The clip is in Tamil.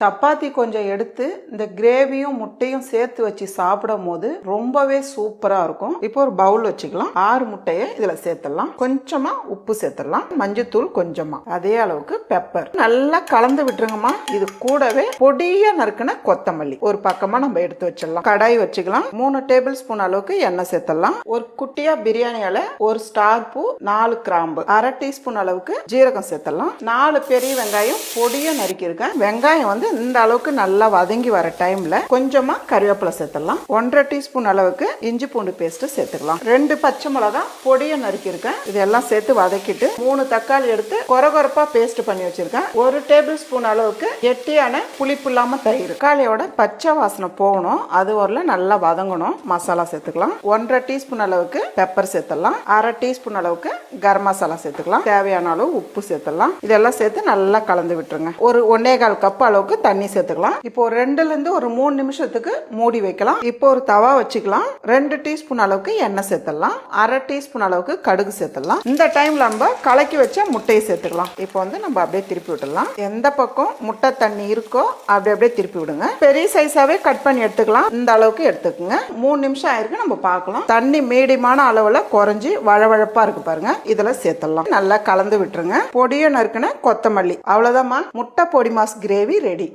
சப்பாத்தி கொஞ்சம் எடுத்து இந்த கிரேவியும் முட்டையும் சேர்த்து வச்சு சாப்பிடும் போது ரொம்பவே சூப்பரா இருக்கும். இப்போ ஒரு பவுல் வச்சுக்கலாம். 6 முட்டையை இதுல சேர்த்துடலாம். கொஞ்சமா உப்பு சேர்த்துடலாம். மஞ்சத்தூள் கொஞ்சமா, அதே அளவுக்கு பெப்பர். நல்லா கலந்து விட்டுருங்கம்மா. இது கூடவே பொடியா நறுக்குன கொத்தமல்லி ஒரு பக்கமா நம்ம எடுத்து வச்சிடலாம். கடாய் வச்சுக்கலாம். 3 டேபிள் ஸ்பூன் அளவுக்கு எண்ணெய் சேர்த்துடலாம். ஒரு குட்டியா பிரியாணி இலை, ஒரு ஸ்டார் பூ, 4 கிராம்பு, 1/2 டீஸ்பூன் அளவுக்கு ஜீரகம் சேர்த்துடலாம். 4 பெரிய வெங்காயம் பொடியா நறுக்கி இருக்கேன். வெங்காயம் வந்து இந்த அளவுக்கு நல்லா வதங்கி வர டைம்ல கொஞ்சமா கறிவேப்பிலை சேர்த்துடலாம். 1/2 டீஸ்பூன் அளவுக்கு இஞ்சி பூண்டு பேஸ்ட் சேர்த்துக்கலாம். 2 பச்சை மிளகாய் பொடியை நறுக்கி இருக்கேன். இதெல்லாம் சேர்த்து வதக்கிட்டு 3 தக்காளி எடுத்து கொரகொரப்பா பேஸ்ட் பண்ணி வச்சிருக்கேன். 1 டேபிள் ஸ்பூன் அளவுக்கு கெட்டியான புளிப்பு இல்லாம தயிர். தக்காளியோட பச்சை வாசனை போகணும், அது வரல நல்லா வதங்கணும். மசாலா சேர்த்துக்கலாம். 1/2 டீஸ்பூன் அளவுக்கு பெப்பர் சேர்த்துடலாம். 1/2 டீஸ்பூன் அளவுக்கு கரம் மசாலா சேர்த்துக்கலாம். தேவையான அளவு உப்பு சேர்த்துடலாம். இதெல்லாம் சேர்த்து நல்லா கலந்து விட்டுருங்க. ஒரு 1/4 கப் அளவுக்கு தண்ணி சேர்த்துக்கலாம். இப்போ 2ல இருந்து ஒரு 3 நிமிஷத்துக்கு மூடி வைக்கலாம். இப்போ ஒரு தவா வச்சுக்கலாம். 2 டீஸ்பூன் அளவுக்கு எண்ணெய் சேர்த்துடலாம். 1/2 டீஸ்பூன் அளவுக்கு கடுகு சேர்த்துடலாம். இந்த டைம்ல நம்ம கலக்கி வச்ச முட்டையை சேர்த்துக்கலாம். இப்போ வந்து நம்ம அப்படியே திருப்பி விட்டுடலாம். எந்த பக்கம் முட்டை தண்ணி இருக்கோ அப்படியே திருப்பி விடுங்க. பெரிய சைஸாவே கட் பண்ணி எடுத்துக்கலாம். இந்த அளவுக்கு எடுத்துக்கோங்க. 3 நிமிஷம் ஆயிருக்கு. நம்ம பார்க்கலாம். தண்ணி மீடியமான அளவுல குறைஞ்சி வழவழப்பா இருக்கு பாருங்க. இதுல சேர்த்துடலாம். நல்லா கலந்து விட்டுருங்க. பொடியை நறுக்குன கொத்தமல்லி. அவ்வளவுதான், முட்டை பொடி மாஸ் கிரேவி ரெடி.